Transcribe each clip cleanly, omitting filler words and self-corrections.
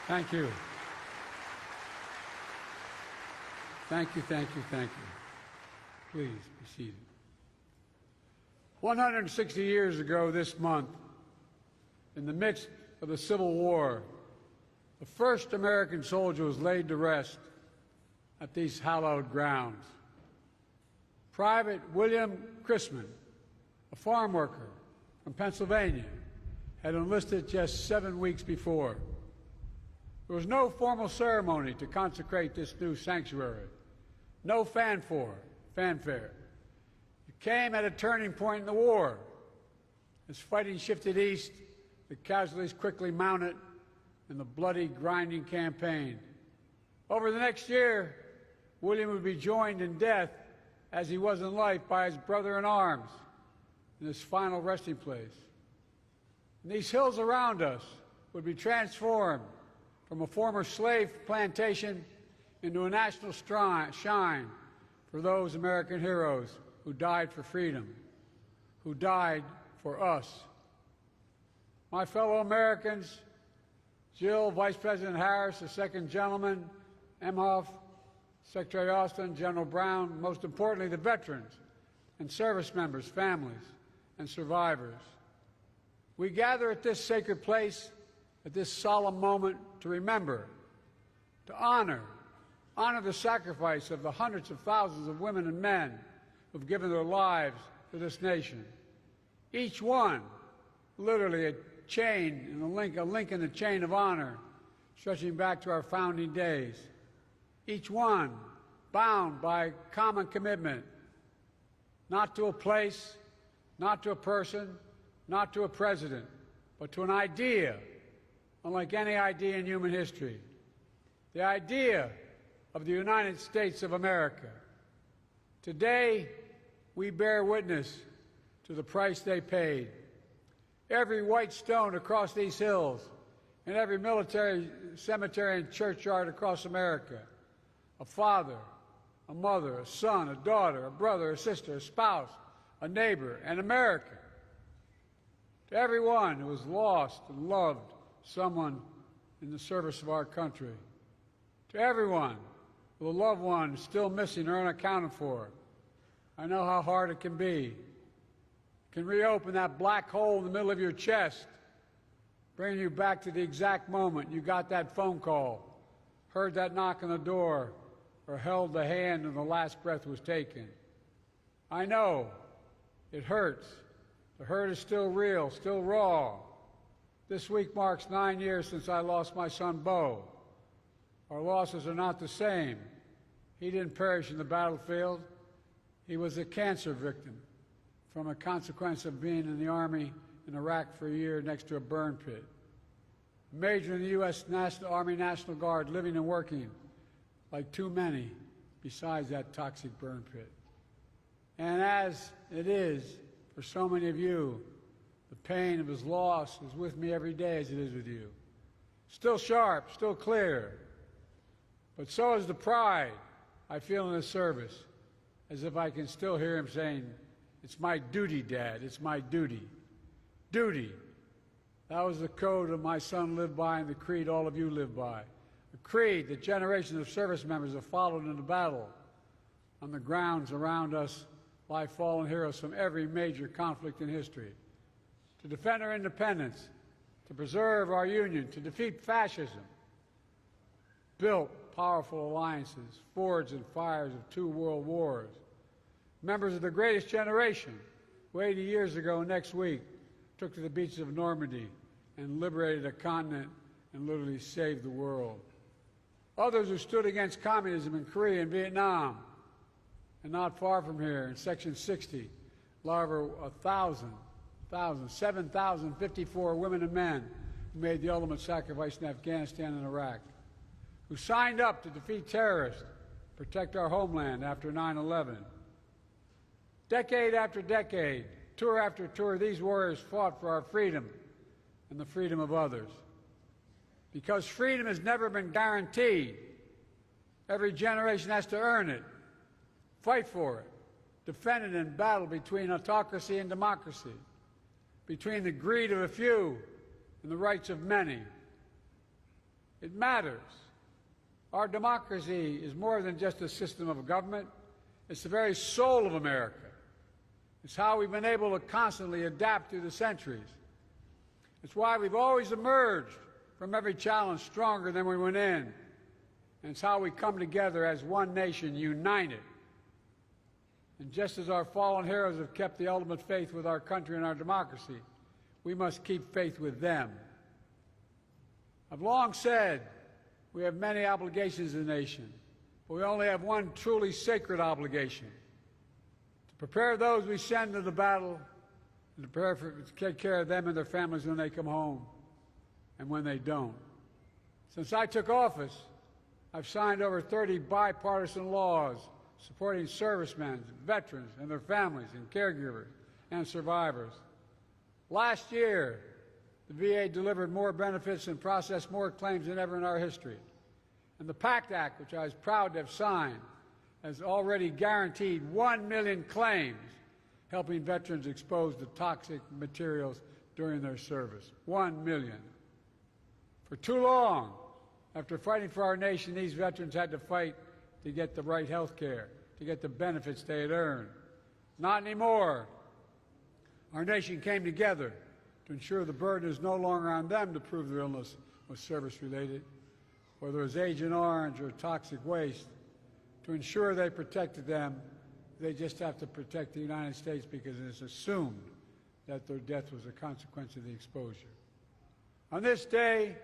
Thank you. Thank you, thank you, thank you. Please be seated. 160 years ago this month, in the midst of the Civil War, the first American soldier was laid to rest at these hallowed grounds. Private William Chrisman, a farm worker from Pennsylvania, had enlisted just 7 weeks before. There was no formal ceremony to consecrate this new sanctuary, no fanfare. It came at a turning point in the war. As fighting shifted east, the casualties quickly mounted in the bloody, grinding campaign. Over the next year, William would be joined in death, as he was in life, by his brother in arms in his final resting place. And these hills around us would be transformed from a former slave plantation into a national shine for those American heroes who died for freedom, who died for us. My fellow Americans, Jill, Vice President Harris, the second gentleman, Emhoff, Secretary Austin, General Brown, most importantly, the veterans and service members, families, and survivors. We gather at this sacred place, at this solemn moment, to remember, to honor the sacrifice of the hundreds of thousands of women and men who've given their lives to this nation. Each one, literally a chain and a link in the chain of honor, stretching back to our founding days. Each one bound by common commitment, not to a place, not to a person, not to a president, but to an idea, unlike any idea in human history. The idea of the United States of America. Today, we bear witness to the price they paid. Every white stone across these hills, and every military cemetery and churchyard across America, a father, a mother, a son, a daughter, a brother, a sister, a spouse, a neighbor, an American. To everyone who has lost and loved someone in the service of our country. To everyone with a loved one still missing or unaccounted for. I know how hard it can be. It can reopen that black hole in the middle of your chest, bringing you back to the exact moment you got that phone call, heard that knock on the door, or held the hand when the last breath was taken. I know it hurts. The hurt is still real, still raw. This week marks 9 years since I lost my son, Bo. Our losses are not the same. He didn't perish in the battlefield. He was a cancer victim from a consequence of being in the Army in Iraq for a year next to a burn pit. A major in the U.S. Army National Guard, living and working like too many besides that toxic burn pit. And as it is for so many of you, the pain of his loss is with me every day as it is with you. Still sharp, still clear. But so is the pride I feel in his service, as if I can still hear him saying, "It's my duty, Dad, it's my duty." Duty. That was the code that my son lived by and the creed all of you live by. A creed that generations of service members have followed in the battle. On the grounds around us lie fallen heroes from every major conflict in history. To defend our independence, to preserve our union, to defeat fascism, built powerful alliances, forged in fires of 2 world wars. Members of the greatest generation, who 80 years ago next week took to the beaches of Normandy and liberated a continent and literally saved the world. Others who stood against communism in Korea and Vietnam. And not far from here, in Section 60, over 7,054 women and men who made the ultimate sacrifice in Afghanistan and Iraq, who signed up to defeat terrorists, protect our homeland after 9/11. Decade after decade, tour after tour, these warriors fought for our freedom and the freedom of others. Because freedom has never been guaranteed. Every generation has to earn it, fight for it, defend it in battle between autocracy and democracy, between the greed of a few and the rights of many. It matters. Our democracy is more than just a system of government. It's the very soul of America. It's how we've been able to constantly adapt through the centuries. It's why we've always emerged from every challenge stronger than we went in. And it's how we come together as one nation, united. And just as our fallen heroes have kept the ultimate faith with our country and our democracy, we must keep faith with them. I've long said we have many obligations as a nation, but we only have one truly sacred obligation: to prepare those we send to the battle and to prepare to take care of them and their families when they come home and when they don't. Since I took office, I've signed over 30 bipartisan laws supporting servicemen, veterans, and their families, and caregivers, and survivors. Last year, the VA delivered more benefits and processed more claims than ever in our history. And the PACT Act, which I was proud to have signed, has already guaranteed 1 million claims helping veterans exposed to toxic materials during their service. 1 million. For too long, after fighting for our nation, these veterans had to fight to get the right health care, to get the benefits they had earned. Not anymore. Our nation came together to ensure the burden is no longer on them to prove their illness was service-related, whether it was Agent Orange or toxic waste. To ensure they protected them, they just have to protect the United States because it's assumed that their death was a consequence of the exposure. On this day,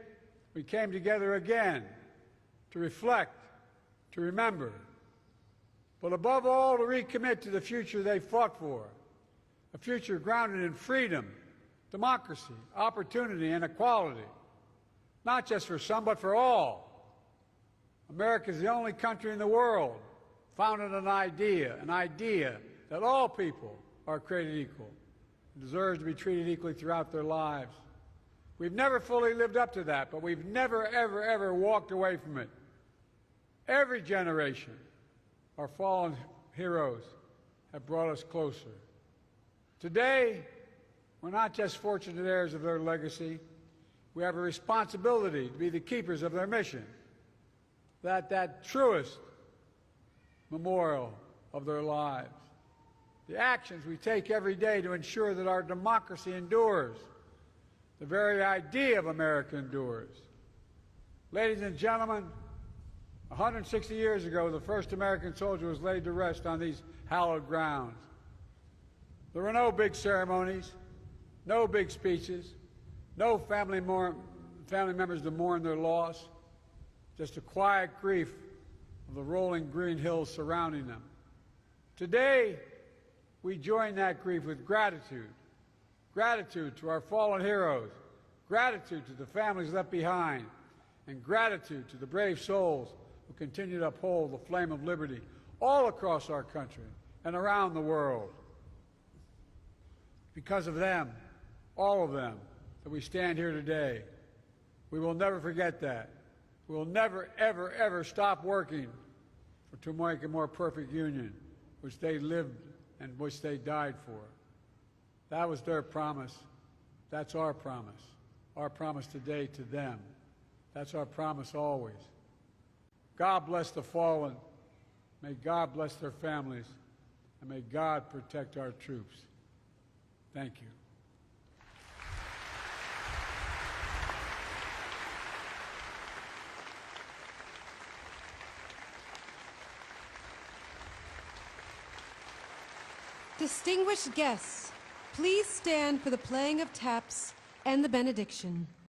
we came together again to reflect, to remember, but above all to recommit to the future they fought for, a future grounded in freedom, democracy, opportunity, and equality, not just for some, but for all. America is the only country in the world founded on an idea that all people are created equal and deserve to be treated equally throughout their lives. We've never fully lived up to that, but we've never, ever, ever walked away from it. Every generation, our fallen heroes have brought us closer. Today, we're not just fortunate heirs of their legacy. We have a responsibility to be the keepers of their mission, that truest memorial of their lives. The actions we take every day to ensure that our democracy endures, the very idea of America endures. Ladies and gentlemen, 160 years ago, the first American soldier was laid to rest on these hallowed grounds. There were no big ceremonies, no big speeches, no family members to mourn their loss, just a quiet grief of the rolling green hills surrounding them. Today, we join that grief with gratitude. Gratitude to our fallen heroes, gratitude to the families left behind, and gratitude to the brave souls who continue to uphold the flame of liberty all across our country and around the world. Because of them, all of them, that we stand here today. We will never forget that. We will never, ever, ever stop working to make a more perfect union, which they lived and which they died for. That was their promise. That's our promise. Our promise today to them. That's our promise always. God bless the fallen. May God bless their families. And may God protect our troops. Thank you. Distinguished guests, please stand for the playing of taps and the benediction.